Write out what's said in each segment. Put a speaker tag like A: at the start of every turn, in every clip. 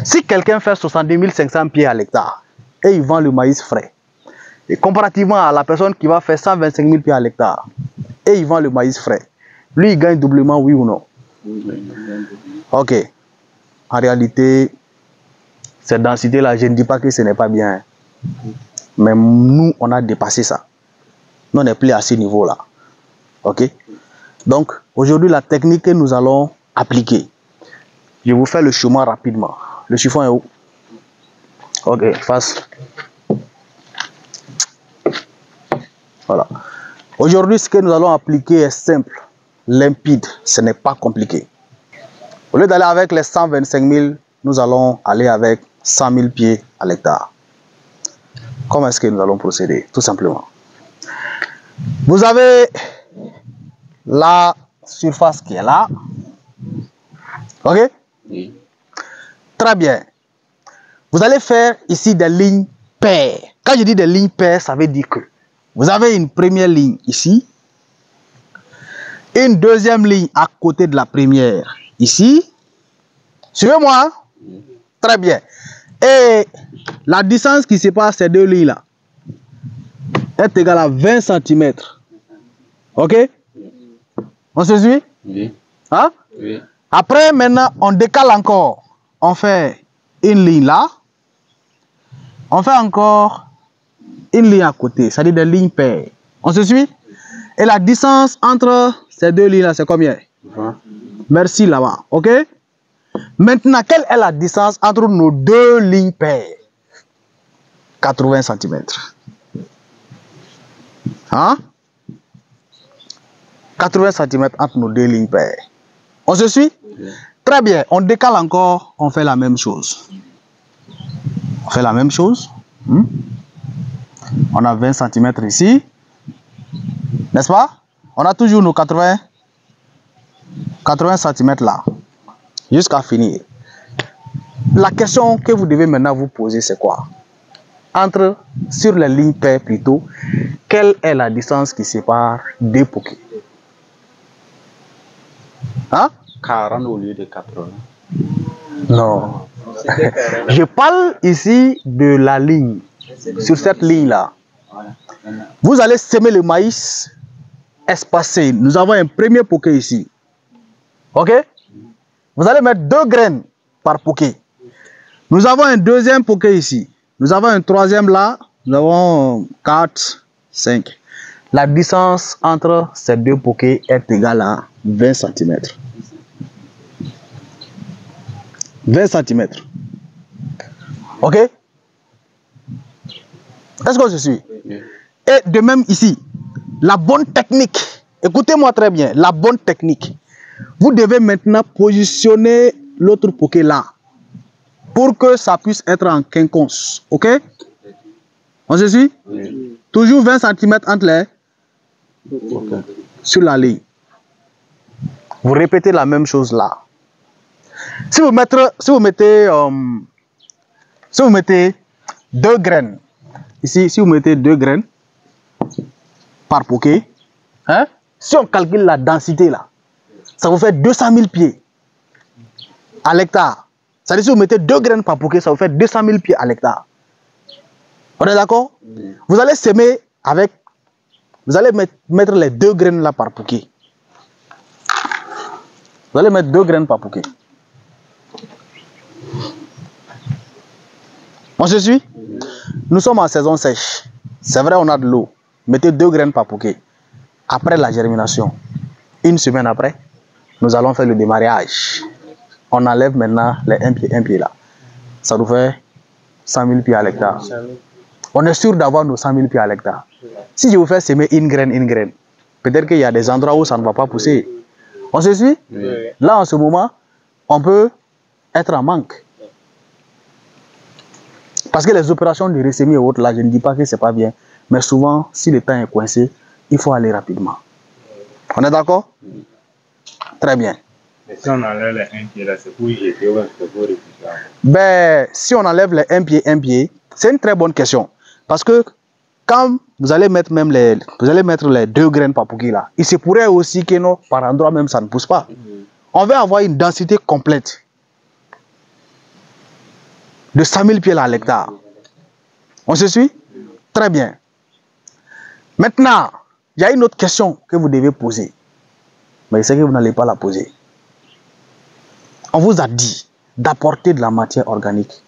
A: Si quelqu'un fait 70 500 pieds à l'hectare et il vend le maïs frais, et comparativement à la personne qui va faire 125 000 pieds à l'hectare et il vend le maïs frais, lui il gagne doublement, oui ou non? Ok. En réalité, cette densité-là, je ne dis pas que ce n'est pas bien. Mais nous, on a dépassé ça. Nous, on n'est plus à ce niveau-là. Ok? Donc, aujourd'hui, la technique que nous allons appliquer, je vous fais le chemin rapidement. Le chiffon est où? Ok, face. Voilà. Aujourd'hui, ce que nous allons appliquer est simple, limpide, ce n'est pas compliqué. Au lieu d'aller avec les 125 000, nous allons aller avec 100 000 pieds à l'hectare. Comment est-ce que nous allons procéder? Tout simplement. Vous avez la surface qui est là. Ok?
B: Oui.
A: Très bien. Vous allez faire ici des lignes paires. Quand je dis des lignes paires, ça veut dire que vous avez une première ligne ici. Une deuxième ligne à côté de la première ici. Suivez-moi. Très bien. Et la distance qui sépare ces deux lignes-là est égale à 20 cm. Ok? On se suit?
B: Oui.
A: Hein?
B: Oui.
A: Après, maintenant, on décale encore. On fait une ligne là. On fait encore une ligne à côté, c'est-à-dire des lignes paires. On se suit? Et la distance entre ces deux lignes-là, c'est combien?
B: 20.
A: Merci là-bas. Ok? Maintenant, quelle est la distance entre nos deux lignes paires? 80 cm. Hein? 80 cm entre nos deux lignes paires. On se suit?
B: Oui.
A: Très bien. On décale encore, on fait la même chose. On fait la même chose. On a 20 cm ici. N'est-ce pas? On a toujours nos 80 cm là. Jusqu'à finir. La question que vous devez maintenant vous poser, c'est quoi? Sur les lignes paires plutôt, quelle est la distance qui sépare deux pokés? Hein?
B: 40 au lieu de 80.
A: Non. Je parle ici de la ligne. Sur cette ligne-là, vous allez semer le maïs espacé. Nous avons un premier poké ici. Ok? Vous allez mettre 2 graines par poké. Nous avons un deuxième poké ici. Nous avons un troisième là. Nous avons 4, 5. La distance entre ces deux pokés est égale à 20 cm. 20 cm. Ok? Est-ce qu'on se suit?
B: Oui.
A: Et de même ici, la bonne technique, écoutez-moi très bien, la bonne technique, vous devez maintenant positionner l'autre poké là, pour que ça puisse être en quinconce, ok? On se suit?
B: Oui.
A: Toujours 20 cm entre les,
B: Ok.
A: sur la ligne. Vous répétez la même chose là. Si vous mettez 2 graines, ici, si vous mettez 2 graines par poké, hein, si on calcule la densité là, ça vous fait 200 000 pieds à l'hectare. C'est-à-dire si vous mettez 2 graines par poké, ça vous fait 200 000 pieds à l'hectare. On est d'accord?
B: Oui.
A: Vous allez semer avec, vous allez mettre les 2 graines là par poké. Vous allez mettre 2 graines par poké. On se suit? Nous sommes en saison sèche. C'est vrai, on a de l'eau. Mettez 2 graines par poké. Après la germination, une semaine après, nous allons faire le démarrage. On enlève maintenant les 1 pied là. Ça nous fait 100 000 pieds à l'hectare. On est sûr d'avoir nos 100 000 pieds à l'hectare. Si je vous fais semer une graine, peut-être qu'il y a des endroits où ça ne va pas pousser. On se suit?
B: Oui.
A: Là, en ce moment, on peut être en manque. Parce que les opérations de ressemis et autres, là, je ne dis pas que ce n'est pas bien. Mais souvent, si le temps est coincé, il faut aller rapidement. On est d'accord? Très bien.
C: Mais si on enlève les 1 pied là, c'est pour y jeter ou c'est pour récupérer?
A: Ben, si on enlève les 1 pied, c'est une très bonne question. Parce que quand vous allez mettre même les 2 graines par poké là, il se pourrait aussi que non, par endroit même ça ne pousse pas. On veut avoir une densité complète. de 100 000 pieds à l'hectare. On se suit? Très bien. Maintenant, il y a une autre question que vous devez poser. Mais je sais que vous n'allez pas la poser. On vous a dit d'apporter de la matière organique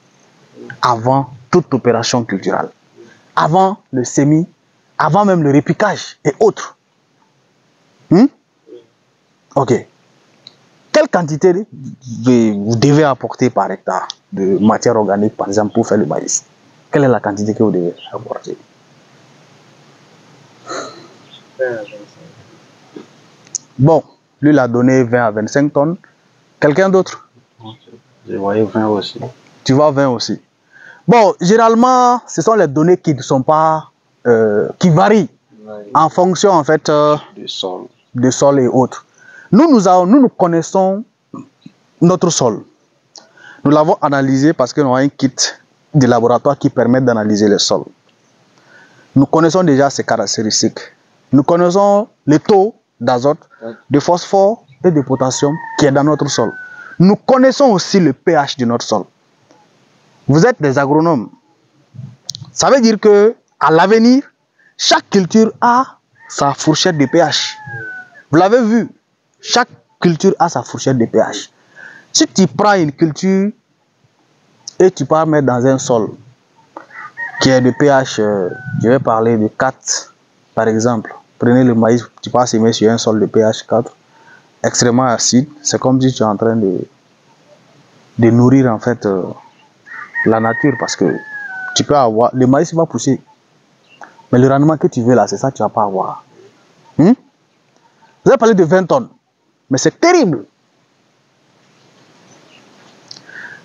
A: avant toute opération culturelle. Avant le semis, avant même le répiquage et autres. Ok. Quelle quantité vous devez apporter par hectare de matière organique, par exemple, pour faire le maïs? Quelle est la quantité que vous devez apporter?
C: 20 à 25.
A: Bon, lui, il a donné 20 à 25 tonnes. Quelqu'un d'autre?
B: Je voyais 20 aussi.
A: Tu vois 20 aussi. Bon, généralement, ce sont les données qui ne sont pas... qui varient en fonction, en fait,
B: Du sol.
A: de sol et autres. Nous connaissons notre sol. Nous l'avons analysé parce que nous avons un kit de laboratoire qui permet d'analyser le sol. Nous connaissons déjà ses caractéristiques. Nous connaissons le taux d'azote, de phosphore et de potassium qui est dans notre sol. Nous connaissons aussi le pH de notre sol. Vous êtes des agronomes. Ça veut dire que à l'avenir, chaque culture a sa fourchette de pH. Vous l'avez vu, chaque culture a sa fourchette de pH. Si tu prends une culture et tu pars mettre dans un sol qui est de pH, je vais parler de 4 par exemple. Prenez le maïs, tu pars semer sur un sol de pH 4, extrêmement acide. C'est comme si tu es en train de nourrir en fait la nature, parce que tu peux avoir, le maïs va pousser. Mais le rendement que tu veux là, c'est ça que tu ne vas pas avoir. Vous avez parlé de 20 tonnes, mais c'est terrible.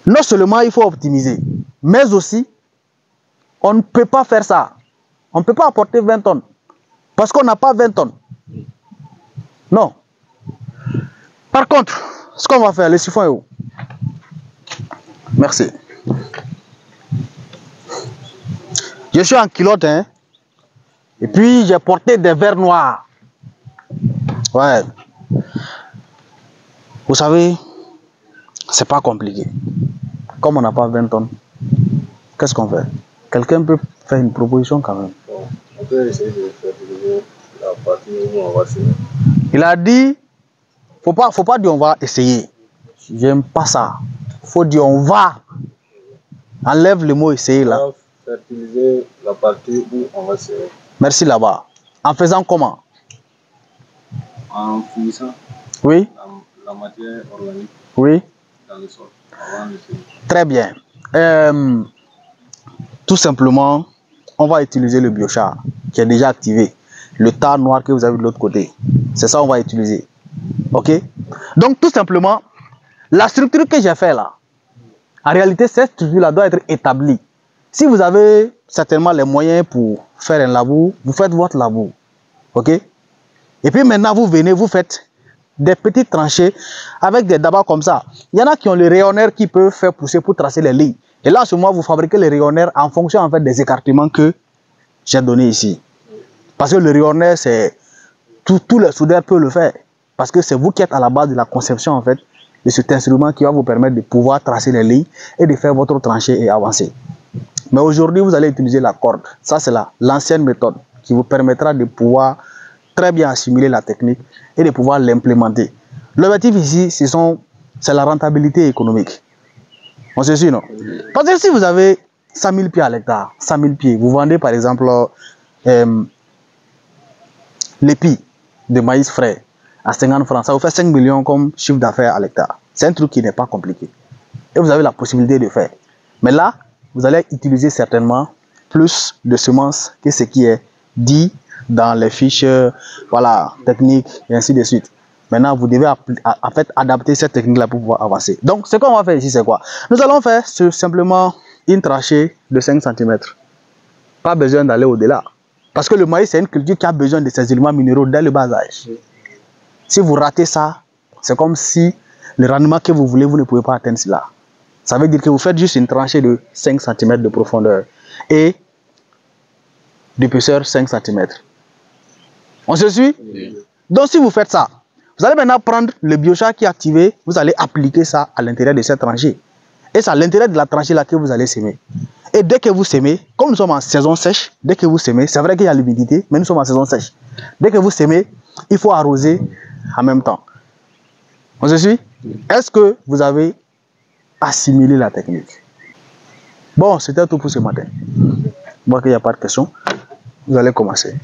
A: Non seulement il faut optimiser, mais aussi, on ne peut pas faire ça. On ne peut pas apporter 20 tonnes, parce qu'on n'a pas 20 tonnes. Non. Par contre, ce qu'on va faire, le siphon est où? Merci. Je suis en culotte, hein. Et puis j'ai porté des verres noirs. Ouais. Vous savez, c'est pas compliqué. Comme on n'a pas 20 tonnes, qu'est-ce qu'on fait? Quelqu'un peut faire une proposition quand même.
C: On peut essayer de faire la partie où on va semer.
A: Il a dit, faut pas dire on va essayer. J'aime pas ça. Faut dire on va. Enlève le mot essayer là.
C: On va fertiliser la partie où on va semer.
A: Merci là-bas. En faisant comment?
C: En finissant
A: Oui,
C: la matière organique
A: oui.
C: dans le sol avant de semer.
A: Très bien. Tout simplement, on va utiliser le biochar qui est déjà activé. Le tas noir que vous avez de l'autre côté. C'est ça qu'on va utiliser. Ok? Donc tout simplement, la structure que j'ai fait là, en réalité, cette structure-là doit être établie. Si vous avez certainement les moyens pour faire un labour, vous faites votre labour. Ok? Et puis maintenant, vous venez, vous faites des petites tranchées avec des dabas comme ça. Il y en a qui ont les rayonneurs qui peuvent faire pousser pour tracer les lignes. Et là, en ce moment, vous fabriquez les rayonneurs en fonction en fait, des écartements que j'ai donnés ici. Parce que le rayonneur, c'est tous les soudeurs peuvent le faire. Parce que c'est vous qui êtes à la base de la conception en fait, de cet instrument qui va vous permettre de pouvoir tracer les lignes et de faire votre tranchée et avancer. Mais aujourd'hui, vous allez utiliser la corde. Ça, c'est l'ancienne méthode qui vous permettra de pouvoir très bien assimiler la technique et de pouvoir l'implémenter. L'objectif ici, c'est la rentabilité économique. On se suit, non? Parce que si vous avez 100 000 pieds à l'hectare, 100 000 pieds, vous vendez par exemple l'épi de maïs frais à 50 francs, ça vous fait 5 millions comme chiffre d'affaires à l'hectare. C'est un truc qui n'est pas compliqué. Et vous avez la possibilité de faire. Mais là, vous allez utiliser certainement plus de semences que ce qui est dit dans les fiches voilà, techniques et ainsi de suite. Maintenant, vous devez en fait adapter cette technique-là pour pouvoir avancer. Donc, ce qu'on va faire ici, c'est quoi? Nous allons faire simplement une tranchée de 5 cm. Pas besoin d'aller au-delà. Parce que le maïs, c'est une culture qui a besoin de ces éléments minéraux dès le bas âge. Si vous ratez ça, c'est comme si le rendement que vous voulez, vous ne pouvez pas atteindre cela. Ça veut dire que vous faites juste une tranchée de 5 cm de profondeur et d'épaisseur 5 cm. On se suit? Oui. Donc si vous faites ça, vous allez maintenant prendre le biochar qui est activé, vous allez appliquer ça à l'intérieur de cette tranchée. Et c'est à l'intérieur de la tranchée là que vous allez semer. Et dès que vous semez, comme nous sommes en saison sèche, dès que vous semez, c'est vrai qu'il y a l'humidité, mais nous sommes en saison sèche. Dès que vous semez, il faut arroser en même temps. On se suit? Est-ce que vous avez assimilé la technique? Bon, c'était tout pour ce matin. Je vois qu'il n'y a pas de questions. Vous allez commencer.